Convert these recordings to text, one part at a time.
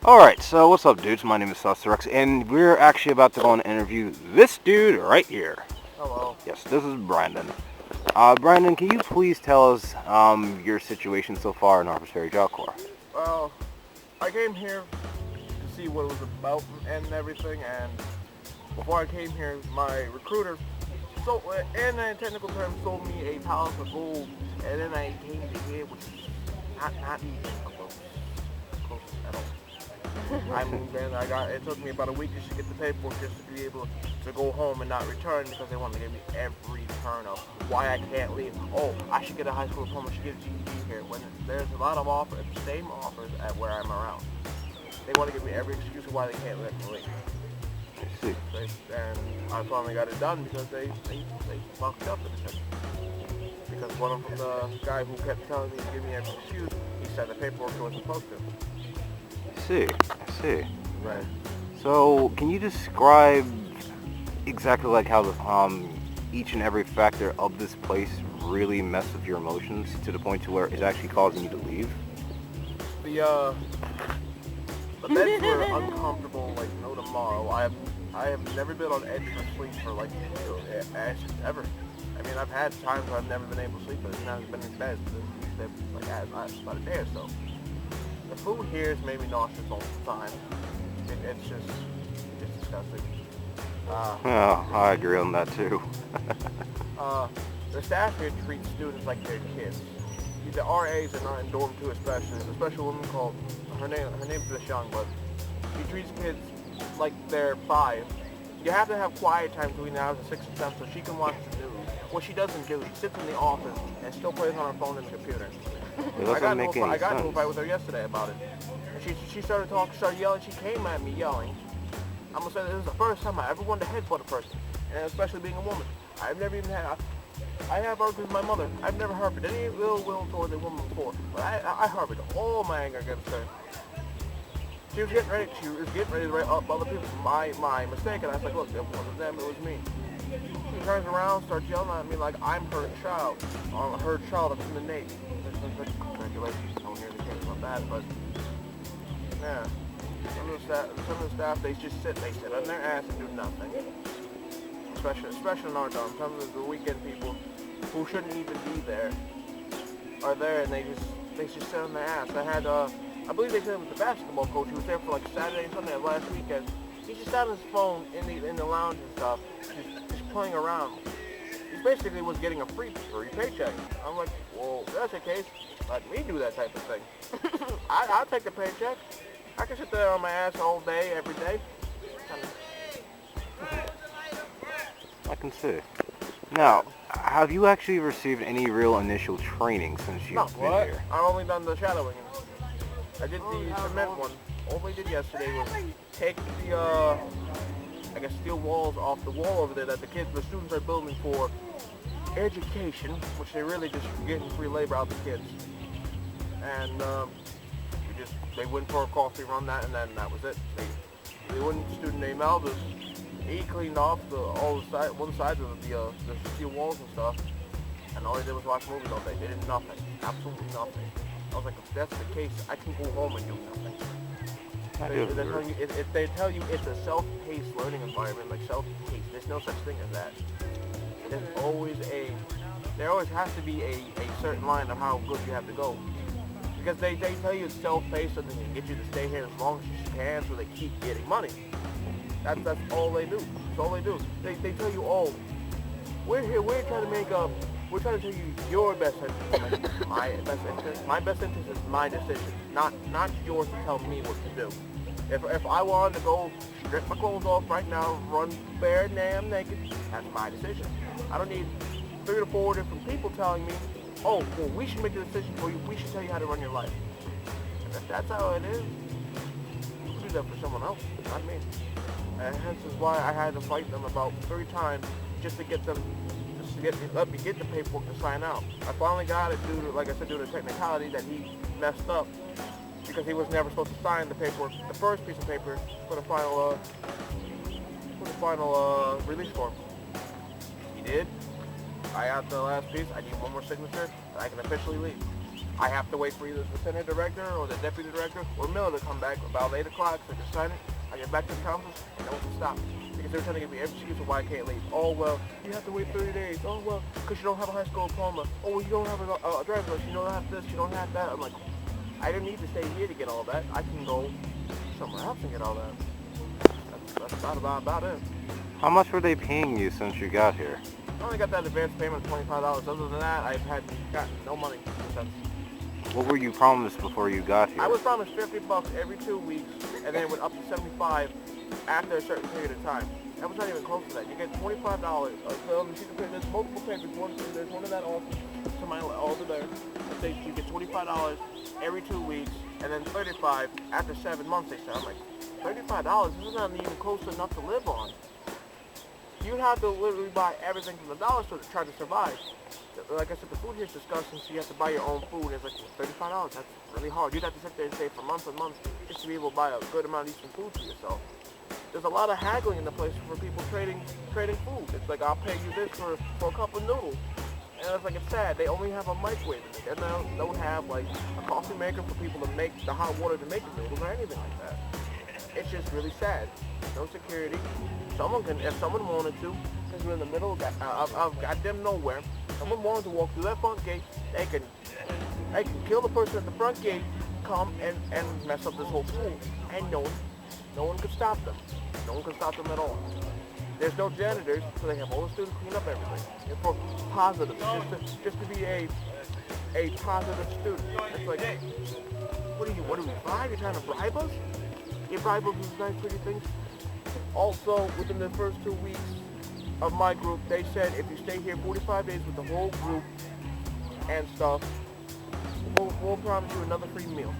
Alright, so what's up, dudes? My name is Susterex, and we're actually about to go and interview this dude right here. Hello. Yes, this is Brandon. Brandon, can you please tell us your situation so far in Harper's Ferry Job Corps? Well, I came here to see what it was about and everything, and before I came here, my recruiter, in technical terms, sold me a palace of gold, and then I came to here, which is not even close at all. I moved in. It took me about a week just to get the paperwork, just to be able to go home and not return because they wanted to give me every turn of why I can't leave. Oh, I should get a high school diploma. I should get a GED here. When there's a lot of offers, same offers at where I'm around. They want to give me every excuse of why they can't let me leave. I see. And I finally got it done because they fucked up in it. Because one of them, the guy who kept telling me to give me every excuse, he said the paperwork wasn't supposed to. I see. Right. So, can you describe exactly like how each and every factor of this place really mess with your emotions to the point to where it's actually causing you to leave? The beds were uncomfortable like no tomorrow. I have never been on edge for sleep for like ever. I mean, I've had times where I've never been able to sleep, but it's not been in bed. Like about a day or so. The food here has made me nauseous all the time. It's disgusting. Yeah, I agree on that too. The staff here treats students like they're kids. The RAs are not in dorm 2 especially. There's a special woman called, her name's Miss Young, but she treats kids like they're 5. You have to have quiet time between the hours of 6 and 7 so she can watch the news. What she doesn't do, she sits in the office and still plays on her phone and the computer. I got into a fight with her yesterday about it. She started yelling. She came at me yelling. I'm gonna say this is the first time I ever wanted to headbutt a person, and especially being a woman. I've never even had. I have argued with my mother. I've never harbored any ill will towards a woman before, but I harbored all my anger against her. She was getting ready to write up other people my mistake, and I was like, look, it wasn't them, it was me. She turns around, starts yelling at me like I'm her child. Her child that's in the Navy. Congratulations, don't hear the kids about that, but yeah. Some of the staff, they sit on their ass and do nothing. Especially in our dorm. Some of the weekend people who shouldn't even be there are there, and they just sit on their ass. I believe they said it was the basketball coach who was there for like Saturday and Sunday of last weekend. He just sat on his phone in the lounge and stuff, just playing around. He basically was getting a free paycheck. I'm like, well, if that's the case, let me do that type of thing. I'll take the paycheck. I can sit there on my ass all day, every day. I can see. Now, have you actually received any real initial training since you've been here? I've only done the shadowing. I did the cement one. All we did yesterday was take the, steel walls off the wall over there that the students are building for education, which they really just getting free labor out the kids. And they went for a coffee run that, and then that was it. They went student named Elvis. He cleaned off one side of the steel walls and stuff, and all they did was watch movies all day. They did nothing, absolutely nothing. I was like, if that's the case, I can go home and do nothing. If they tell you it's a self-paced learning environment, like self-paced, there's no such thing as that. There always has to be a certain line of how good you have to go. Because they tell you it's self-paced and they can get you to stay here as long as you can so they keep getting money. That's all they do. That's all they do. They tell you, oh, we're trying to tell you your best interest. My best interest is my decision, not yours to tell me what to do. If I wanted to go strip my clothes off right now, run bare damn naked, that's my decision. I don't need 3 to 4 different people telling me, oh, well, we should make the decision for you. We should tell you how to run your life. If that's how it is, you can do that for someone else, not me. And hence is why I had to fight them about 3 times just to let me get the paperwork to sign out. I finally got it due to the technicality that he messed up because he was never supposed to sign the paperwork, the first piece of paper for the final release form. He did. I got the last piece. I need one more signature, and I can officially leave. I have to wait for either the center director or the deputy director or Miller to come back about 8 o'clock so I can sign it. I get back to the council and no one can stop me. Because they're trying to give me every excuse of why I can't leave. Oh, well, you have to wait 30 days. Oh, well, because you don't have a high school diploma. Oh, well, you don't have a driver's license. You don't have this, you don't have that. I'm like, I didn't need to stay here to get all that. I can go somewhere else and get all that. That's about it. How much were they paying you since you got here? I only got that advance payment of $25. Other than that, I've gotten no money since. What were you promised before you got here? I was promised $50 every 2 weeks, and then it went up to $75 after a certain period of time. That was not even close to that. You get $25. There's multiple papers. There's one of that all to my over there. You get $25 every 2 weeks, and then $35 after 7 months. They said, I'm like, $35? This is not even close enough to live on. You have to literally buy everything from the dollar store to try to survive. Like I said, the food here is disgusting, so you have to buy your own food. It's like $35. That's really hard. You'd have to sit there and save for months and months just to be able to buy a good amount of decent food for yourself. There's a lot of haggling in the place for people trading food. It's like, I'll pay you this for a cup of noodles. And it's like, it's sad. They only have a microwave in it. And they don't have like a coffee maker for people to make the hot water to make the noodles or anything like that. It's just really sad. No security. If someone wanted to, because we're in the middle of goddamn nowhere, someone wanted to walk through that front gate, they can kill the person at the front gate, come and mess up this whole school. And no one could stop them. No one could stop them at all. There's no janitors, so they have all the students clean up everything. And for positive, just to be a positive student. It's like, what are we, 5? You're trying to bribe us? You bribe us with these nice pretty things? Also, within the first 2 weeks of my group, they said if you stay here 45 days with the whole group and stuff, we'll promise you another free meal.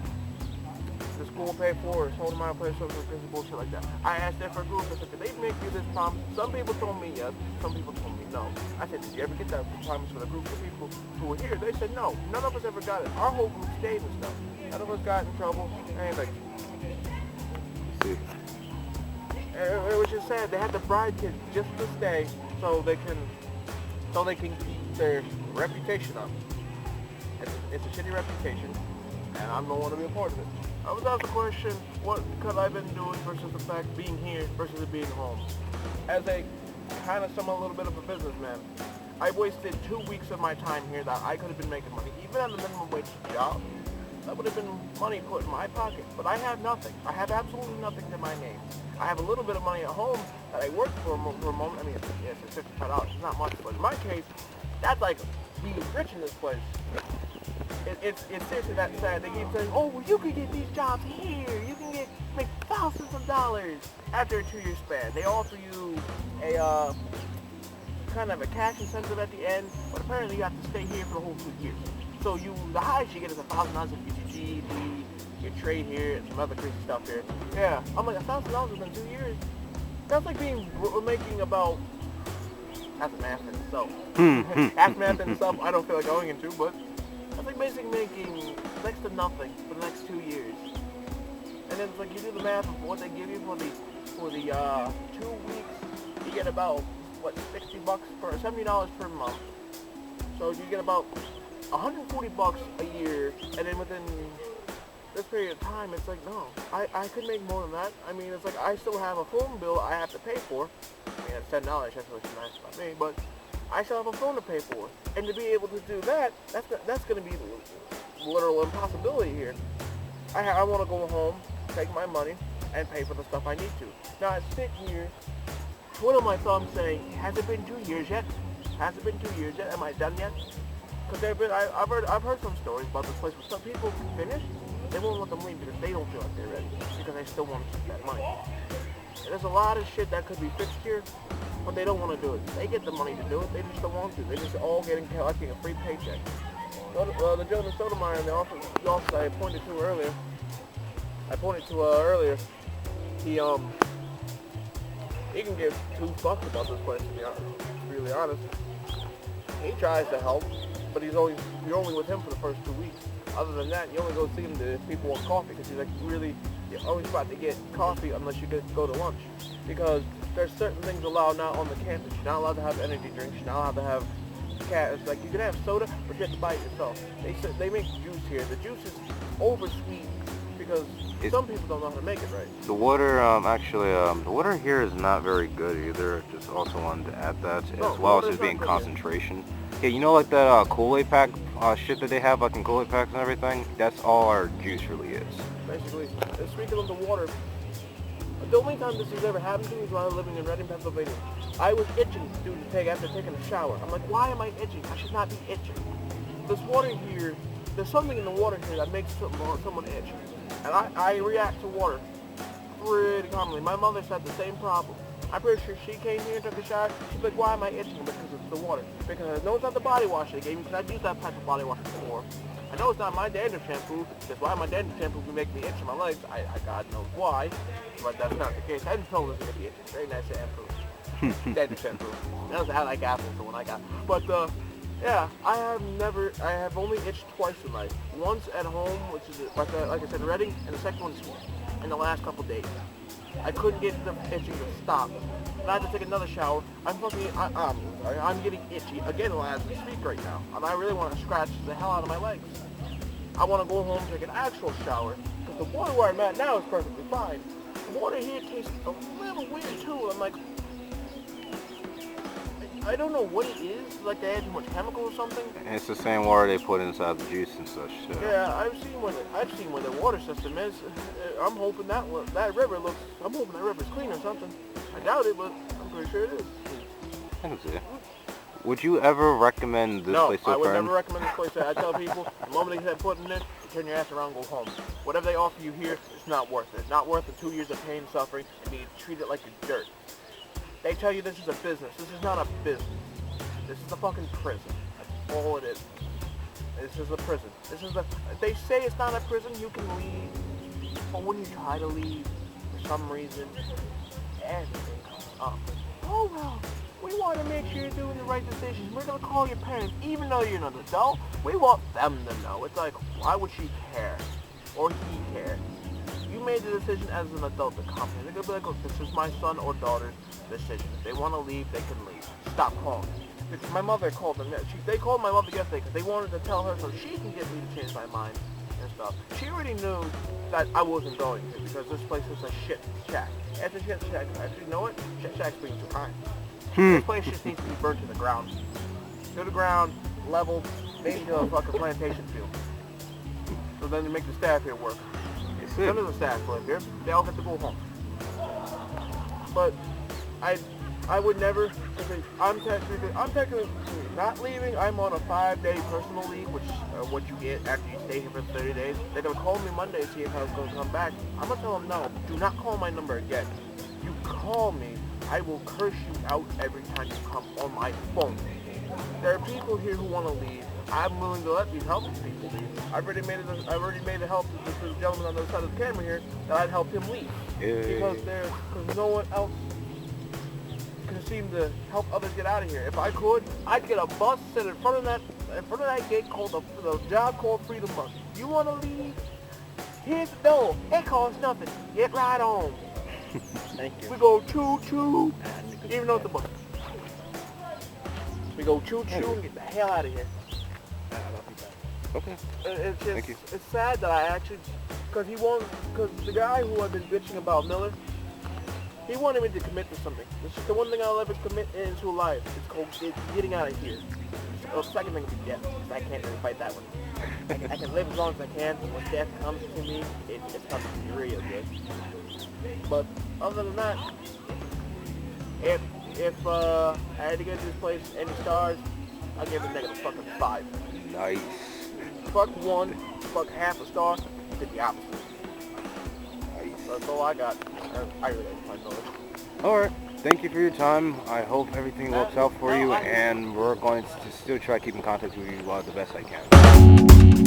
The school will pay for it, so am I pay for bullshit like that. I asked their first group, I said, did they make you this promise? Some people told me yes, some people told me no. I said, did you ever get that promise for the group of people who were here? They said no, none of us ever got it. Our whole group stayed and stuff. None of us got in trouble, anything. See. It was just sad. They had to bribe kids just to stay so they can keep their reputation up. It's a shitty reputation, and I don't want to be a part of it. I was asked the question, what could I have been doing versus the fact being here versus it being home? As a kind of a little bit of a businessman, I wasted 2 weeks of my time here that I could have been making money, even at a minimum wage job. That would have been money put in my pocket, but I have nothing. I have absolutely nothing to my name. I have a little bit of money at home that I worked for a moment. I mean, it's $55. It's not much, but in my case, that's like being rich in this place. It's seriously that sad. They keep saying, oh, well, you can get these jobs here. You can make thousands of dollars after a 2-year span. They offer you a kind of a cash incentive at the end, but apparently you have to stay here for the whole 2 years. So the highest you get is $1,000 in PCG, your trade here, and some other crazy stuff here. Yeah, I'm like, $1,000 within 2 years? That's like making about, that's math in itself. That's math in itself, I don't feel like going into, but that's like basically making next to nothing for the next 2 years. And then it's like, you do the math of what they give you for the 2 weeks, you get about, what, $60 $70 per month. So you get about $140 a year, and then within this period of time, it's like, no, I could make more than that. I mean, it's like, I still have a phone bill I have to pay for. I mean, it's $10, that's really nice about me, but I still have a phone to pay for. And to be able to do that, that's going to be the literal impossibility here. I want to go home, take my money, and pay for the stuff I need to. Now, I sit here, twiddle my thumb saying, has it been 2 years yet? Has it been 2 years yet? Am I done yet? Because I've heard some stories about this place where some people finish, they won't let them leave because they don't feel like they're ready, because they still want to keep that money. And there's a lot of shit that could be fixed here, but they don't want to do it. They get the money to do it, they just don't want to. They're just all collecting a free paycheck. So, the gentleman Sotomayor in the office I pointed to earlier, he can give 2 fucks about this place, to be really honest. He tries to help, but you're only with him for the first 2 weeks. Other than that, you only go see him if people want coffee, because he's like, you're only about to get coffee unless you go to lunch. Because there's certain things allowed now on the campus. You're not allowed to have energy drinks. You're not allowed to have It's like you can have soda, but you have to buy it yourself. They make juice here. The juice is over sweet because some people don't know how to make it right. The water, the water here is not very good either. Just also wanted to add that, as well as just being concentration. Yeah, you know, like that Kool-Aid pack shit that they have, like in Kool-Aid packs and everything. That's all our juice really is. Basically, and speaking of the water, the only time this has ever happened to me is when I was living in Reading, Pennsylvania. I was itching to take after taking a shower. I'm like, why am I itching? I should not be itching. This water here, there's something in the water here that makes someone itch. And I react to water pretty commonly. My mother had the same problem. I'm pretty sure she came here and took a shower. She's like, why am I itching? Because it's the water. Because I know it's not the body wash they gave me, because I've used that type of body wash before. I know it's not my dandruff shampoo. That's why my dandruff shampoo would make me itch in my legs. I God knows why, but that's not the case. I just told her to be itchy. Very nice shampoo. Dandruff shampoo. I like Apple, the one I got. But yeah, I have only itched twice in life. Once at home, which is like I said, Reading, and the second one's in the last couple days. I couldn't get the itching to stop. And I had to take another shower. I'm getting itchy again as we speak right now. And I really want to scratch the hell out of my legs. I want to go home and take an actual shower. Because the water where I'm at now is perfectly fine. The water here tastes a little weird too. I'm like, I don't know what it is. Like they add too much chemical or something. And it's the same water they put inside the juice and such. So. Yeah, I've seen where the water system is. I'm hoping that river's clean or something. I doubt it, but I'm pretty sure it is. I can see it. Would you ever recommend this place to a friend? No, I would never recommend this place. I tell people, the moment they set foot in it, you turn your ass around and go home. Whatever they offer you here, it's not worth it. Not worth the 2 years of pain and suffering and being treated like a dirt. They tell you this is a business. This is not a business. This is a fucking prison. That's all it is. This is a prison. They say it's not a prison, you can leave. But when you try to leave, for some reason, everything comes up. Oh well, we want to make sure you're doing the right decisions. We're going to call your parents, even though you're not an adult. We want them to know. It's like, why would she care? Or he care? You made the decision as an adult to come here. They're going to be like, look, this is my son or daughter's decision. If they want to leave, they can leave. Stop calling. Because my mother called them. They called my mother yesterday because they wanted to tell her so she can get me to change my mind and stuff. She already knew that I wasn't going to because this place is a shit shack. After shit shack, actually, you know what? Shit shack's being too high. This place just needs to be burnt to the ground. To the ground, leveled, made into a fucking plantation field. So then you make the staff here work. None of the staff live here. They all have to go home. But I would never. I'm technically not leaving. I'm on a 5-day personal leave, which what you get after you stay here for 30 days. They're gonna call me Monday to see if I was gonna come back. I'm gonna tell them no. Do not call my number again. You call me, I will curse you out every time you come on my phone. There are people here who want to leave. I'm willing to let these helpless people leave. I've already made a help to the gentleman on the other side of the camera here that I'd help him leave. Because no one else can seem to help others get out of here. If I could, I'd get a bus set in front of that gate called the job called Freedom Bus. You want to leave? Here's the door. It costs nothing. Get right on. Thank you. We go choo-choo, even though it's a bus. We go choo-choo and get the hell out of here. Okay. It's just, Thank you. it's sad that I actually, because the guy who I've been bitching about, Miller, he wanted me to commit to something. This is the one thing I'll ever commit into life. It's getting out of here. The second thing would be death, because I can't really fight that one. I can live as long as I can, but when death comes to me, it comes to me real good. But other than that, if I had to give this place any stars, I'd give it negative fucking 5. Nice. Fuck 1, fuck half a star, did the opposite. Nice. That's all I got. I really like my knowledge. Alright. Thank you for your time. I hope everything works out for you, and we're going to still try to keep in contact with you the best I can.